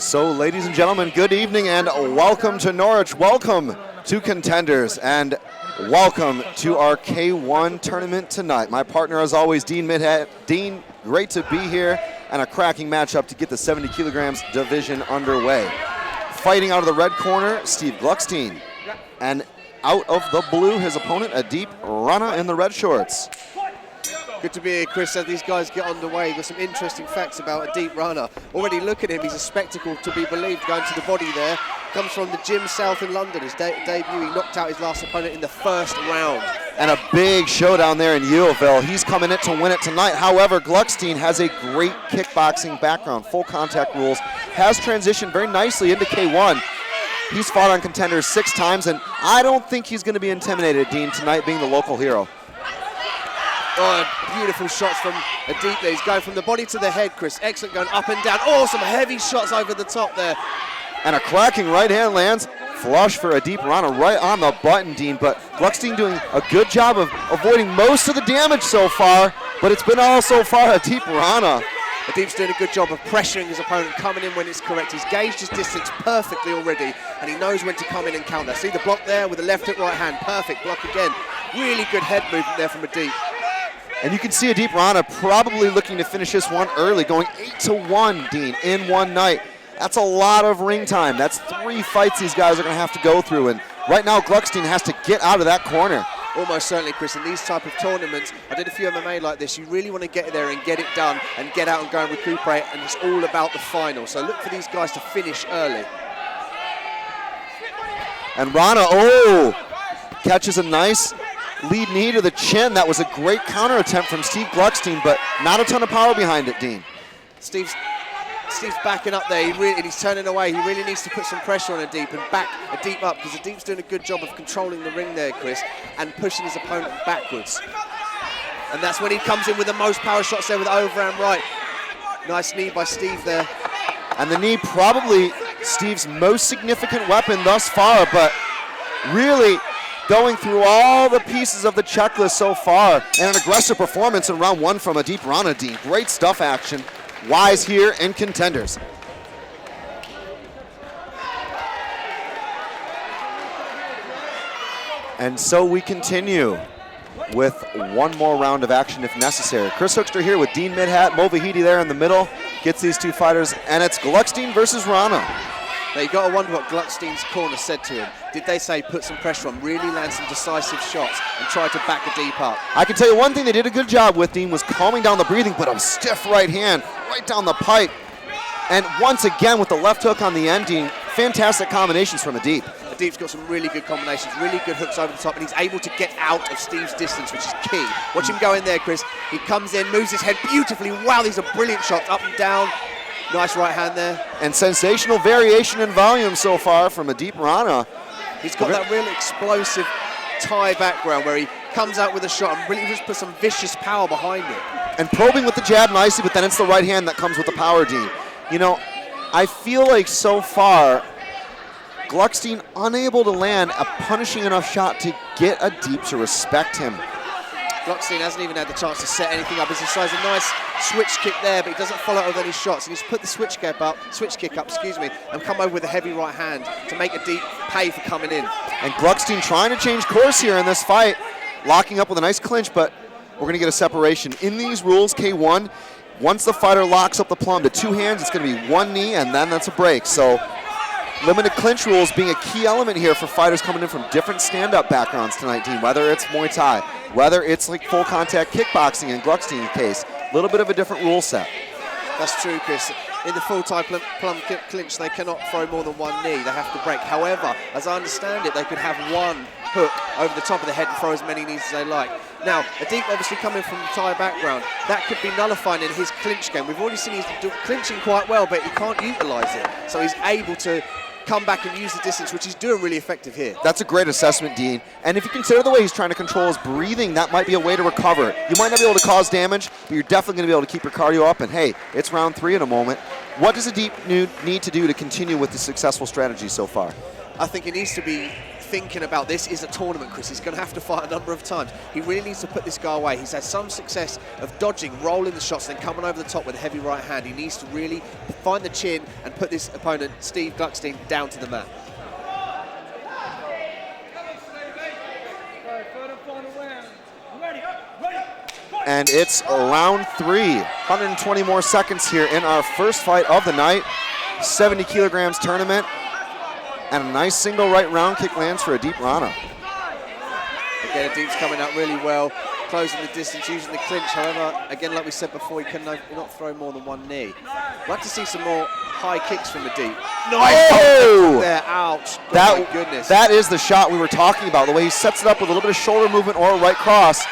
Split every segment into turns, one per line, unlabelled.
So, ladies and gentlemen, good evening and welcome to Norwich. Welcome to Contenders and welcome to our K1 tournament tonight. My partner, as always, Dean Midhead. Dean, great to be here and a cracking matchup to get the 70 kilograms division underway. Fighting out of the red corner, Steve Gluckstein. And out of the blue, his opponent, Aadeep Rana in the red shorts.
Good to be here, Chris, as these guys get underway. Got some interesting facts about Aadeep Rana. Already look at him, he's a spectacle to be believed, going to the body there. Comes from the gym south in London. His debut, he knocked out his last opponent in the first round.
And a big showdown there in Yeovil. He's coming in to win it tonight. However, Gluckstein has a great kickboxing background, full contact rules, has transitioned very nicely into K1. He's fought on Contenders 6 times, and I don't think he's going to be intimidated, Dean, tonight being the local hero.
Oh, beautiful shots from Aadeep there. He's going from the body to the head, Chris. Excellent, going up and down. Oh, some heavy shots over the top there.
And a cracking right hand lands. Flush for Aadeep Rana right on the button, Dean. But Gluckstein doing a good job of avoiding most of the damage so far. But it's been all so far Aadeep Rana.
Aadeep's doing a good job of pressuring his opponent, coming in when it's correct. He's gauged his distance perfectly already, and he knows when to come in and counter. See the block there with the left hook, right hand. Perfect block again. Really good head movement there from Aadeep.
And you can see Aadeep Rana probably looking to finish this one early, going 8-1, Dean, in one night. That's a lot of ring time. That's 3 fights these guys are going to have to go through. And right now, Gluckstein has to get out of that corner.
Almost certainly, Chris. In these type of tournaments, I did a few MMA like this. You really want to get there and get it done and get out and go and recuperate. And it's all about the final. So look for these guys to finish early.
And Rana, catches a nice lead knee to the chin. That was a great counter attempt from Steve Gluckstein, but not a ton of power behind it, Dean.
Steve's backing up there. He's turning away. He really needs to put some pressure on Aadeep and back Aadeep up, because Aadeep's doing a good job of controlling the ring there, Chris, and pushing his opponent backwards. And that's when he comes in with the most power shots there with overhand right. Nice knee by Steve there.
And the knee probably Steve's most significant weapon thus far, but really going through all the pieces of the checklist so far, and an aggressive performance in round 1 from Aadeep Rana, Dean. Great stuff action. Wise here in Contenders. And so we continue with one more round of action if necessary. Chris Hookster here with Dean Midhat, Mo Vahidi there in the middle, gets these 2 fighters, and it's Gluckstein versus Rana.
Now you've got to wonder what Gluckstein's corner said to him. Did they say put some pressure on, really land some decisive shots and try to back Aadeep up?
I can tell you one thing they did a good job with, Dean, was calming down the breathing, but a stiff right hand right down the pipe. And once again with the left hook on the end, Dean, fantastic combinations from Aadeep.
Aadeep's got some really good combinations, really good hooks over the top, and he's able to get out of Steve's distance, which is key. Watch him go in there, Chris. He comes in, moves his head beautifully. Wow, these are brilliant shots, up and down. Nice right hand there.
And sensational variation in volume so far from Aadeep Rana.
He's got that real explosive Thai background where he comes out with a shot and really just puts some vicious power behind it.
And probing with the jab nicely, but then it's the right hand that comes with the power, Dean. You know, I feel like so far, Gluckstein unable to land a punishing enough shot to get Aadeep to respect him.
Gluckstein hasn't even had the chance to set anything up. He's decides a nice switch kick there, but he doesn't follow it with any shots. And he's put the switch kick up, and come over with a heavy right hand to make Aadeep pay for coming in.
And Gluckstein trying to change course here in this fight, locking up with a nice clinch, but we're going to get a separation. In these rules, K1, once the fighter locks up the plum to 2 hands, it's going to be 1 knee, and then that's a break. So limited clinch rules being a key element here for fighters coming in from different stand-up backgrounds tonight, Dean, whether it's Muay Thai, whether it's like full contact kickboxing in Gluckstein's case. A little bit of a different rule set.
That's true, Chris. In the full Thai plum clinch, they cannot throw more than 1 knee. They have to break. However, as I understand it, they could have 1 hook over the top of the head and throw as many knees as they like. Now, Aadeep obviously coming from the Thai background, that could be nullifying in his clinch game. We've already seen he's clinching quite well, but he can't utilise it. So he's able to come back and use the distance, which he's doing really effective here.
That's a great assessment, Dean. And if you consider the way he's trying to control his breathing, that might be a way to recover. You might not be able to cause damage, but you're definitely going to be able to keep your cardio up. And hey, it's round 3 in a moment. What does Aadeep need to do to continue with the successful strategy so far?
I think he needs to be thinking about this is a tournament, Chris. He's going to have to fight a number of times. He really needs to put this guy away. He's had some success of dodging, rolling the shots, then coming over the top with a heavy right hand. He needs to really find the chin and put this opponent, Steve Gluckstein, down to the mat.
And it's round 3. 120 more seconds here in our first fight of the night. 70 kilograms tournament. And a nice single right round kick lands for Aadeep Rana.
Again, Aadeep's coming out really well, closing the distance, using the clinch. However, again, like we said before, he can not throw more than one knee. I'd like to see some more high kicks from Aadeep. Nice!
Oh!
There, ouch.
That,
oh my goodness.
That is the shot we were talking about. The way he sets it up with a little bit of shoulder movement or a right cross.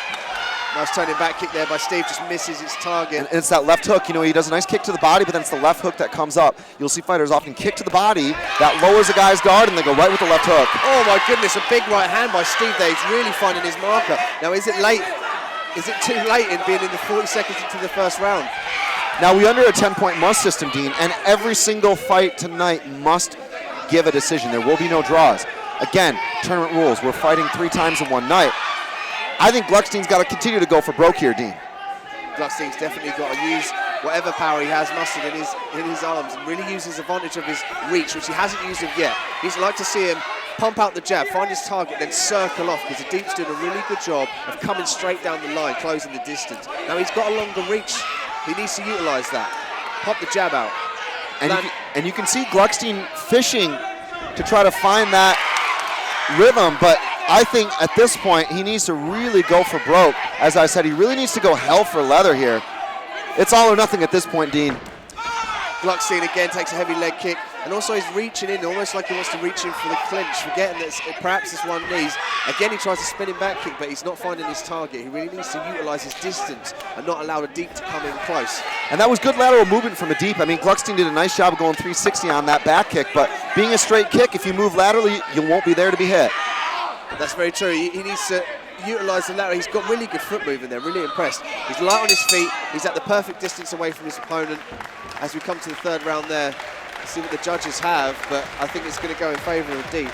Nice turning back kick there by Steve, just misses its target.
And it's that left hook. You know, he does a nice kick to the body, but then it's the left hook that comes up. You'll see fighters often kick to the body, that lowers a guy's guard, and they go right with the left hook.
Oh my goodness, a big right hand by Steve there. He's really finding his marker. Now, is it late? Is it too late in being in the 40 seconds into the first round?
Now, we're under a 10-point must system, Dean, and every single fight tonight must give a decision. There will be no draws. Again, tournament rules. We're fighting 3 times in one night. I think Gluckstein's got to continue to go for broke here, Dean.
Gluckstein's definitely got to use whatever power he has mustered in his arms and really use his advantage of his reach, which he hasn't used of yet. He's like to see him pump out the jab, find his target, then circle off, because Aadeep's doing a really good job of coming straight down the line, closing the distance. Now he's got a longer reach. He needs to utilize that. Pop the jab out.
And you can see Gluckstein fishing to try to find that rhythm, but I think at this point he needs to really go for broke. As I said, he really needs to go hell for leather here. It's all or nothing at this point, Dean.
Gluckstein again takes a heavy leg kick, and also he's reaching in, almost like he wants to reach in for the clinch, forgetting that perhaps it's one knee. Again, he tries a spinning back kick, but he's not finding his target. He really needs to utilize his distance and not allow Aadeep to come in close.
And that was good lateral movement from Aadeep. I mean, Gluckstein did a nice job of going 360 on that back kick, but being a straight kick, if you move laterally, you won't be there to be hit.
That's very true. He needs to utilize the lateral. He's got really good foot movement there, really impressed. He's light on his feet. He's at the perfect distance away from his opponent. As we come to the third round there, let's see what the judges have, but I think it's going to go in favor of Aadeep.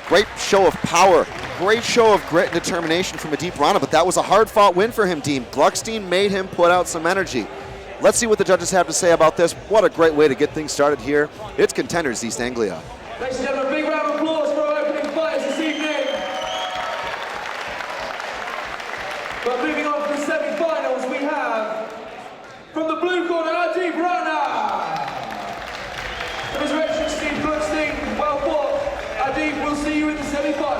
Great show of power, great show of grit and determination from Aadeep Rana, but that was a hard-fought win for him, Dean. Gluckstein made him put out some energy. Let's see what the judges have to say about this. What a great way to get things started here. It's Contenders East Anglia.
Ladies and gentlemen, a big round of applause for our opening fighters this evening. But moving on to the semi-finals, we have from the blue corner, Aadeep Rana. From his resurrection, Steve Gluckstein, well fought. Aadeep, we'll see you in the semi-finals.